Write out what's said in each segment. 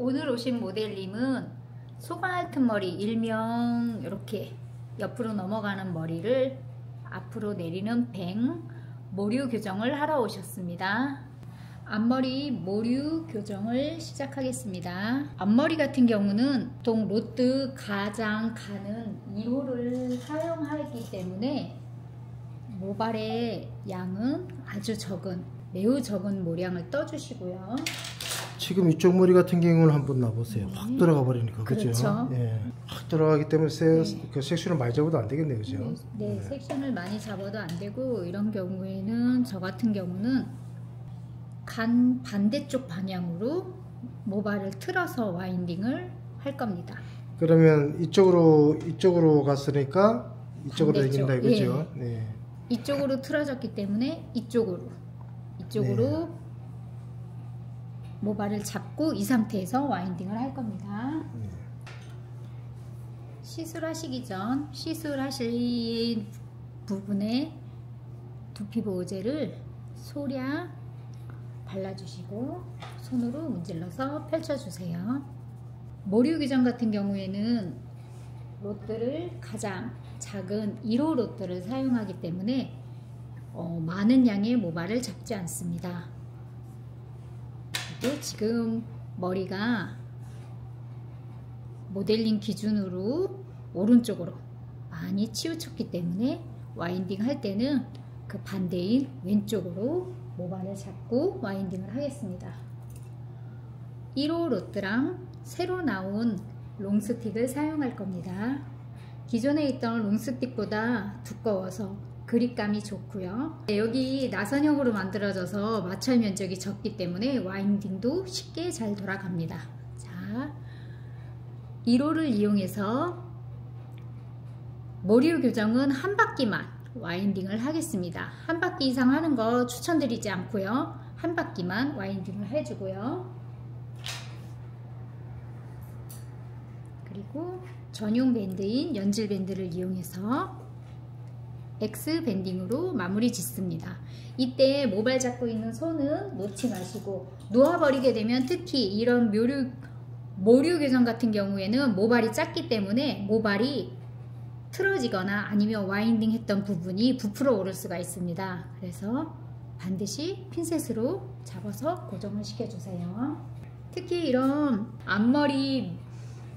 오늘 오신 모델님은 소가알튼 머리, 일명 이렇게 옆으로 넘어가는 머리를 앞으로 내리는 뱅 모류 교정을 하러 오셨습니다. 앞머리 모류 교정을 시작하겠습니다. 앞머리 같은 경우는 보통 로트 가장 가는 2호를 사용하기 때문에 모발의 양은 아주 적은, 매우 적은 모량을 떠주시고요. 지금 이쪽 머리 같은 경우는 한번 놔보세요. 확 들어가 버리니까, 그죠? 그렇죠. 예. 확 들어가기 때문에 그 섹션을 많이 잡아도 안 되겠네요, 그죠? 네, 섹션을 많이 잡아도 안 되고, 이런 경우에는 저 같은 경우는 간 반대쪽 방향으로 모발을 틀어서 와인딩을 할 겁니다. 그러면 이쪽으로 갔으니까 이쪽으로 반대쪽. 당긴다 이거죠? 예. 네. 이쪽으로 틀어졌기 때문에 이쪽으로 네. 모발을 잡고 이 상태에서 와인딩을 할 겁니다. 네. 시술하시기 전 시술하실 부분에 두피 보호제를 소량 발라주시고 손으로 문질러서 펼쳐주세요. 모류 교정 같은 경우에는 로트를 가장 작은 1호 로트를 사용하기 때문에 많은 양의 모발을 잡지 않습니다. 그리고 지금 머리가 모델링 기준으로 오른쪽으로 많이 치우쳤기 때문에 와인딩 할 때는 그 반대인 왼쪽으로 모발을 잡고 와인딩을 하겠습니다. 1호 로트랑 새로 나온 롱스틱을 사용할 겁니다. 기존에 있던 롱스틱보다 두꺼워서 그립감이 좋고요. 여기 나선형으로 만들어져서 마찰 면적이 적기 때문에 와인딩도 쉽게 잘 돌아갑니다. 자, 1호를 이용해서 모류 교정은 한 바퀴만 와인딩을 하겠습니다. 한 바퀴 이상 하는 거 추천드리지 않고요. 한 바퀴만 와인딩을 해주고요. 그리고 전용 밴드인 연질 밴드를 이용해서 X 밴딩으로 마무리 짓습니다. 이때 모발 잡고 있는 손은 놓지 마시고 놓아버리게 되면 특히 이런 모류 교정 같은 경우에는 모발이 작기 때문에 모발이 틀어지거나 아니면 와인딩 했던 부분이 부풀어 오를 수가 있습니다. 그래서 반드시 핀셋으로 잡아서 고정을 시켜주세요. 특히 이런 앞머리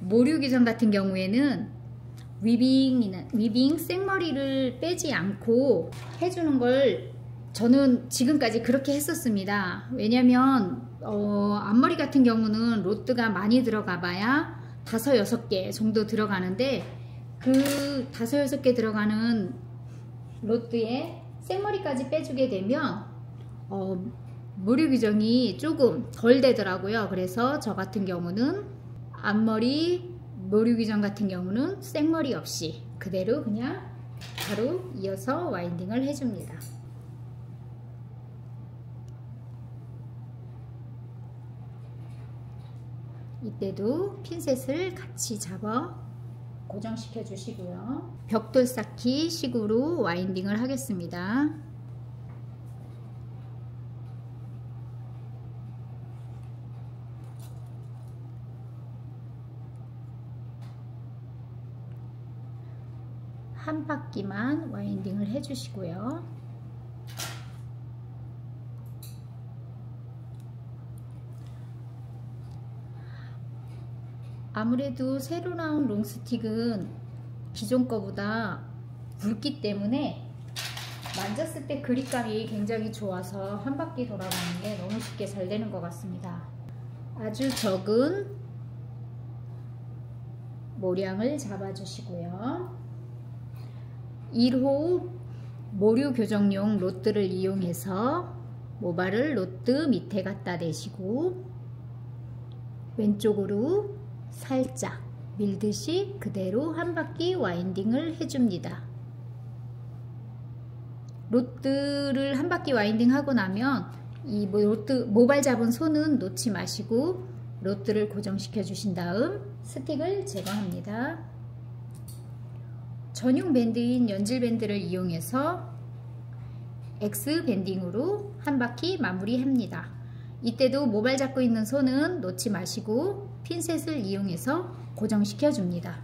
모류 교정 같은 경우에는 위빙 생머리를 빼지 않고 해주는 걸 저는 지금까지 그렇게 했었습니다. 왜냐면 앞머리 같은 경우는 로트가 많이 들어가 봐야 5, 6개 정도 들어가는데 그 5, 6개 들어가는 로트에 생머리까지 빼주게 되면 모류 교정이 조금 덜 되더라고요. 그래서 저 같은 경우는 앞머리 모류 교정 같은 경우는 생머리 없이 그대로 그냥 바로 이어서 와인딩을 해줍니다. 이때도 핀셋을 같이 잡아 고정시켜 주시고요. 벽돌 쌓기 식으로 와인딩을 하겠습니다. 한 바퀴만 와인딩을 해주시고요. 아무래도 새로 나온 롱스틱은 기존 거보다 굵기 때문에 만졌을 때 그립감이 굉장히 좋아서 한 바퀴 돌아가는 게 너무 쉽게 잘 되는 것 같습니다. 아주 적은 모량을 잡아주시고요. 1호 모류 교정용 로트를 이용해서 모발을 로트 밑에 갖다 대시고 왼쪽으로 살짝 밀듯이 그대로 한 바퀴 와인딩을 해줍니다. 로트를 한 바퀴 와인딩 하고 나면 이 모발 잡은 손은 놓지 마시고 로트를 고정시켜 주신 다음 스틱을 제거합니다. 전용 밴드인 연질 밴드를 이용해서 X 밴딩으로 한 바퀴 마무리합니다. 이때도 모발 잡고 있는 손은 놓지 마시고 핀셋을 이용해서 고정시켜 줍니다.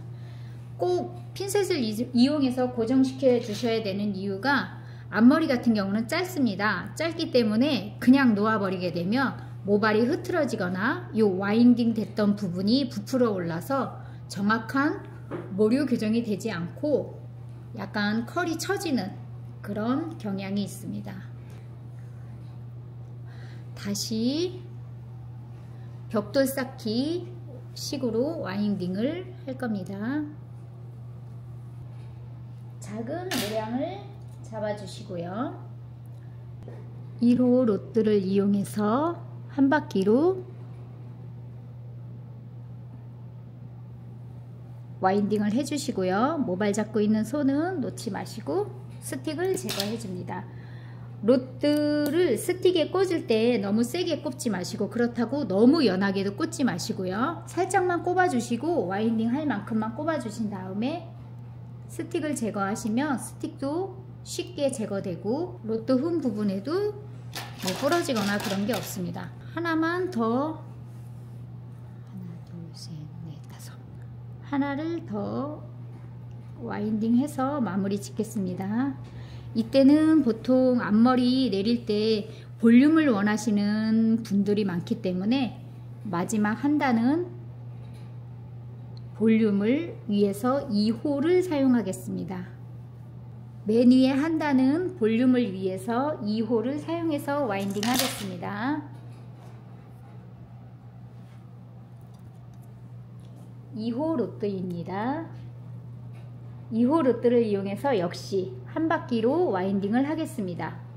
꼭 핀셋을 이용해서 고정시켜 주셔야 되는 이유가 앞머리 같은 경우는 짧습니다. 짧기 때문에 그냥 놓아버리게 되면 모발이 흐트러지거나 이 와인딩 됐던 부분이 부풀어 올라서 정확한 모류 교정이 되지 않고 약간 컬이 처지는 그런 경향이 있습니다. 다시 벽돌 쌓기 식으로 와인딩을 할 겁니다. 작은 모량을 잡아주시고요. 1호 로트를 이용해서 한 바퀴로 와인딩을 해주시고요. 모발 잡고 있는 손은 놓지 마시고 스틱을 제거해 줍니다. 로트를 스틱에 꽂을 때 너무 세게 꼽지 마시고 그렇다고 너무 연하게도 꽂지 마시고요. 살짝만 꼽아주시고 와인딩 할 만큼만 꼽아주신 다음에 스틱을 제거하시면 스틱도 쉽게 제거되고 로트 흠 부분에도 뭐 부러지거나 그런 게 없습니다. 하나만 더, 하나, 둘, 셋, 넷, 다섯. 하나를 더 와인딩 해서 마무리 짓겠습니다. 이때는 보통 앞머리 내릴 때 볼륨을 원하시는 분들이 많기 때문에 마지막 한 단은 볼륨을 위해서 2호를 사용하겠습니다. 맨 위에 한 단은 볼륨을 위해서 2호를 사용해서 와인딩 하겠습니다. 2호 로트입니다. 2호 로트를 이용해서 역시 한 바퀴로 와인딩을 하겠습니다.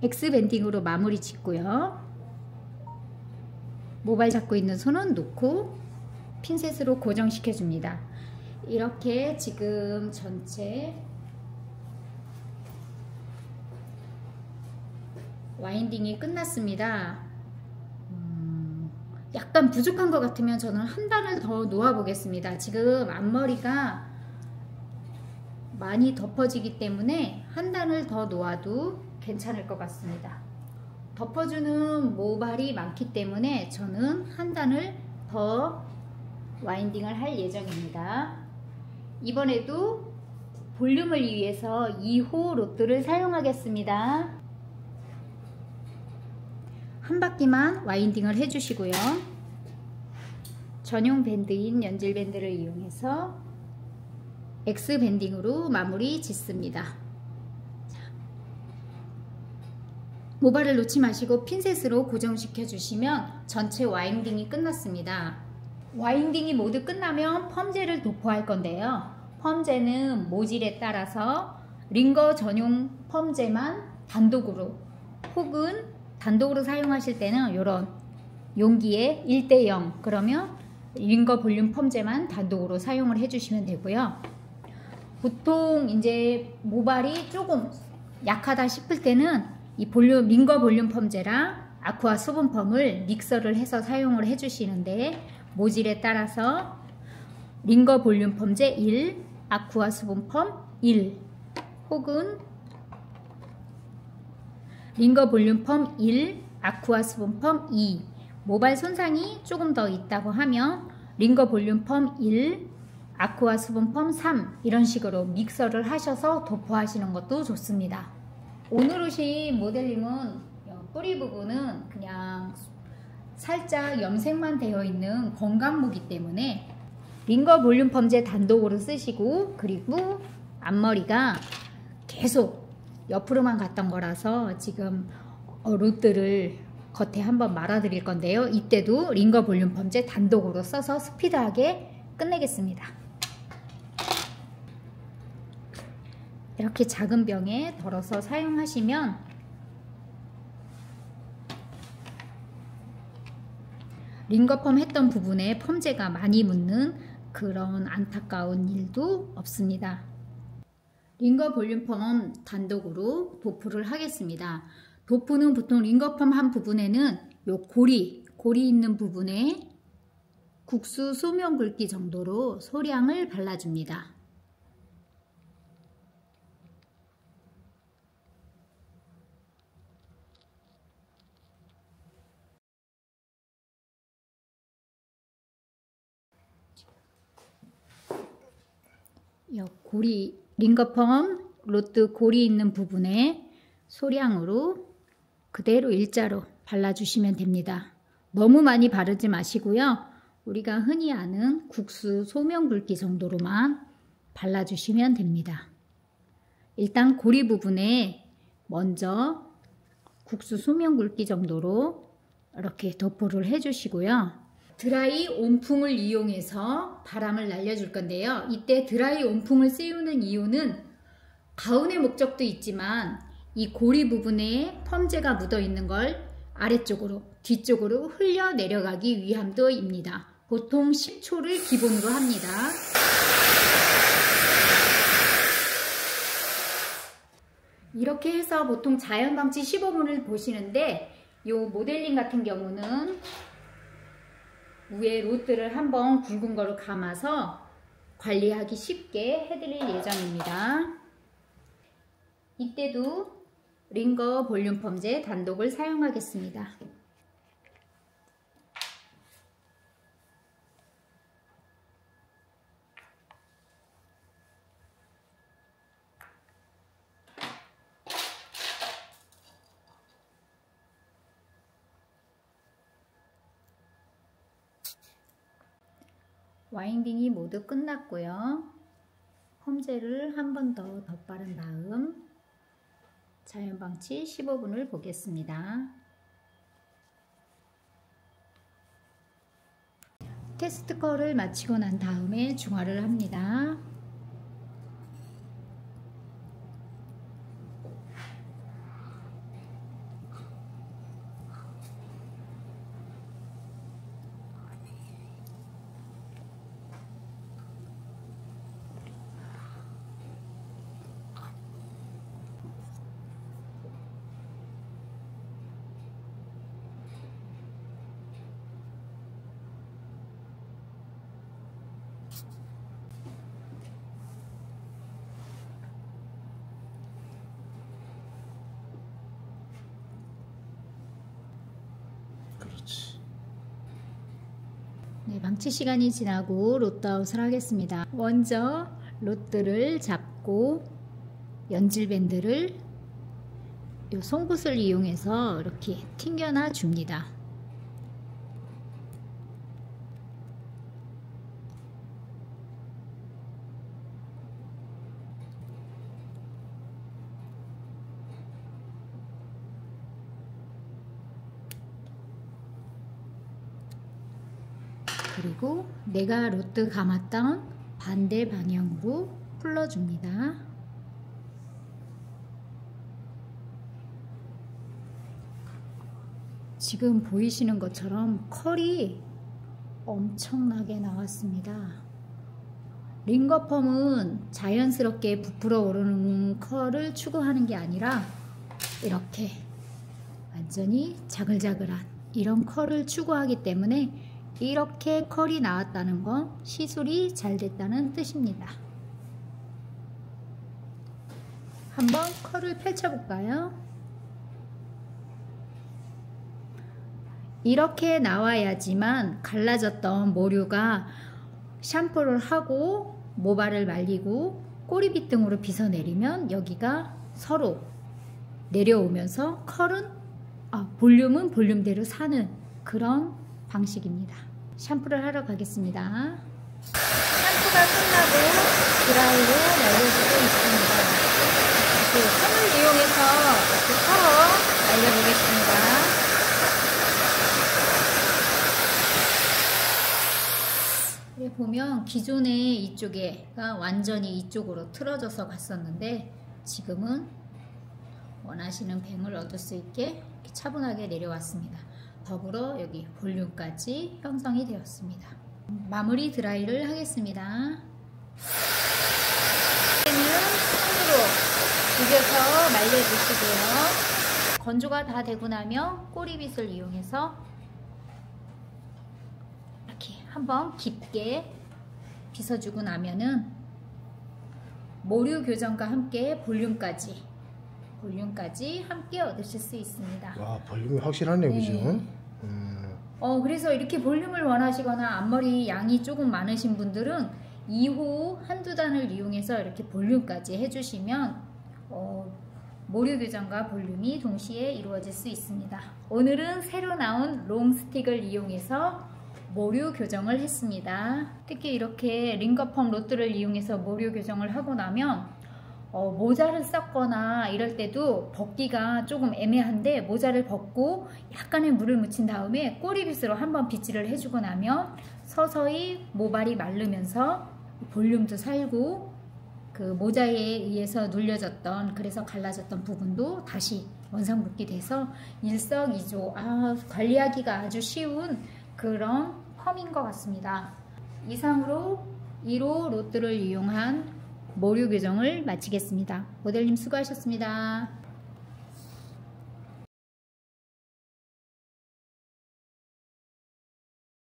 X밴딩으로 마무리 짓고요. 모발 잡고 있는 손은 놓고 핀셋으로 고정시켜 줍니다. 이렇게 지금 전체 와인딩이 끝났습니다. 약간 부족한 것 같으면 저는 한 단을 더 놓아 보겠습니다. 지금 앞머리가 많이 덮어지기 때문에 한 단을 더 놓아도 괜찮을 것 같습니다. 덮어주는 모발이 많기 때문에 저는 한 단을 더 와인딩을 할 예정입니다. 이번에도 볼륨을 위해서 2호 로트를 사용하겠습니다. 한 바퀴만 와인딩을 해주시고요. 전용 밴드인 연질 밴드를 이용해서 X 밴딩으로 마무리 짓습니다. 모발을 놓지 마시고 핀셋으로 고정시켜 주시면 전체 와인딩이 끝났습니다. 와인딩이 모두 끝나면 펌젤을 도포할 건데요. 펌젤은 모질에 따라서 링거 전용 펌젤만 단독으로 혹은 단독으로 사용하실 때는 이런 용기에 1:0 그러면 링거 볼륨 펌젤만 단독으로 사용을 해주시면 되고요. 보통 이제 모발이 조금 약하다 싶을 때는 이 링거 볼륨 펌제랑 아쿠아 수분 펌을 믹서를 해서 사용을 해주시는데 모질에 따라서 링거 볼륨 펌제 1, 아쿠아 수분 펌 1 혹은 링거 볼륨 펌 1, 아쿠아 수분 펌 2 모발 손상이 조금 더 있다고 하면 링거 볼륨 펌 1, 아쿠아 수분 펌 3 이런 식으로 믹서를 하셔서 도포하시는 것도 좋습니다. 오늘 오신 모델님은 뿌리 부분은 그냥 살짝 염색만 되어 있는 건강무기 때문에 링거 볼륨 펌제 단독으로 쓰시고 그리고 앞머리가 계속 옆으로만 갔던 거라서 지금 로트를 겉에 한번 말아 드릴 건데요. 이때도 링거 볼륨 펌제 단독으로 써서 스피드하게 끝내겠습니다. 이렇게 작은 병에 덜어서 사용하시면 링거펌 했던 부분에 펌제가 많이 묻는 그런 안타까운 일도 없습니다. 링거 볼륨펌 단독으로 도프를 하겠습니다. 도프는 보통 링거펌 한 부분에는 요 고리 있는 부분에 국수 소면 굵기 정도로 소량을 발라줍니다. 고리, 링거펌 로트 고리 있는 부분에 소량으로 그대로 일자로 발라주시면 됩니다. 너무 많이 바르지 마시고요. 우리가 흔히 아는 국수 소면 굵기 정도로만 발라주시면 됩니다. 일단 고리 부분에 먼저 국수 소면 굵기 정도로 이렇게 도포를 해주시고요. 드라이 온풍을 이용해서 바람을 날려줄 건데요. 이때 드라이 온풍을 씌우는 이유는 가운의 목적도 있지만 이 고리 부분에 펌제가 묻어 있는 걸 아래쪽으로, 뒤쪽으로 흘려 내려가기 위함도입니다. 보통 10초를 기본으로 합니다. 이렇게 해서 보통 자연방치 15분을 보시는데 이 모델링 같은 경우는 위에 로트를 한번 굵은 거를 감아서 관리하기 쉽게 해드릴 예정입니다. 이때도 링거 볼륨 펌제 단독을 사용하겠습니다. 와인딩이 모두 끝났고요. 펌제를 한 번 더 덧바른 다음 자연방치 15분을 보겠습니다. 테스트 컬을 마치고 난 다음에 중화를 합니다. 네, 방치 시간이 지나고 로트아웃을 하겠습니다. 먼저 로트를 잡고 연질밴드를 이 송곳을 이용해서 이렇게 튕겨놔 줍니다. 그리고 내가 로트 감았던 반대 방향으로 풀러줍니다. 지금 보이시는 것처럼 컬이 엄청나게 나왔습니다. 링거펌은 자연스럽게 부풀어 오르는 컬을 추구하는 게 아니라 이렇게 완전히 자글자글한 이런 컬을 추구하기 때문에 이렇게 컬이 나왔다는 건 시술이 잘 됐다는 뜻입니다. 한번 컬을 펼쳐볼까요? 이렇게 나와야지만 갈라졌던 모류가 샴푸를 하고 모발을 말리고 꼬리빗 등으로 빗어내리면 여기가 서로 내려오면서 컬은 볼륨은 볼륨대로 사는 그런 방식입니다. 샴푸를 하러 가겠습니다. 샴푸가 끝나고 드라이로 말려주고 있습니다. 이렇게 손을 이용해서 이렇게 털어 말려보겠습니다. 보면 기존에 이쪽에가 완전히 이쪽으로 틀어져서 갔었는데 지금은 원하시는 뱀을 얻을 수 있게 이렇게 차분하게 내려왔습니다. 더불어 여기 볼륨까지 형성이 되었습니다. 마무리 드라이를 하겠습니다. 이제는 손으로 비벼서 말려주시고요. 건조가 다 되고 나면 꼬리빗을 이용해서 이렇게 한번 깊게 빗어주고 나면은 모류 교정과 함께 볼륨까지 함께 얻으실 수 있습니다. 와, 볼륨이 확실하네요. 네. 그죠? 그래서 이렇게 볼륨을 원하시거나 앞머리 양이 조금 많으신 분들은 2호 한두 단을 이용해서 이렇게 볼륨까지 해주시면 모류 교정과 볼륨이 동시에 이루어질 수 있습니다. 오늘은 새로 나온 롱스틱을 이용해서 모류 교정을 했습니다. 특히 이렇게 링거펌 로트를 이용해서 모류 교정을 하고 나면 모자를 썼거나 이럴 때도 벗기가 조금 애매한데 모자를 벗고 약간의 물을 묻힌 다음에 꼬리빗으로 한번 빗질을 해주고 나면 서서히 모발이 마르면서 볼륨도 살고 그 모자에 의해서 눌려졌던 그래서 갈라졌던 부분도 다시 원상복귀 돼서 일석이조 관리하기가 아주 쉬운 그런 펌인 것 같습니다. 이상으로 1호 로트를 이용한 모류 교정을 마치겠습니다. 모델님 수고하셨습니다.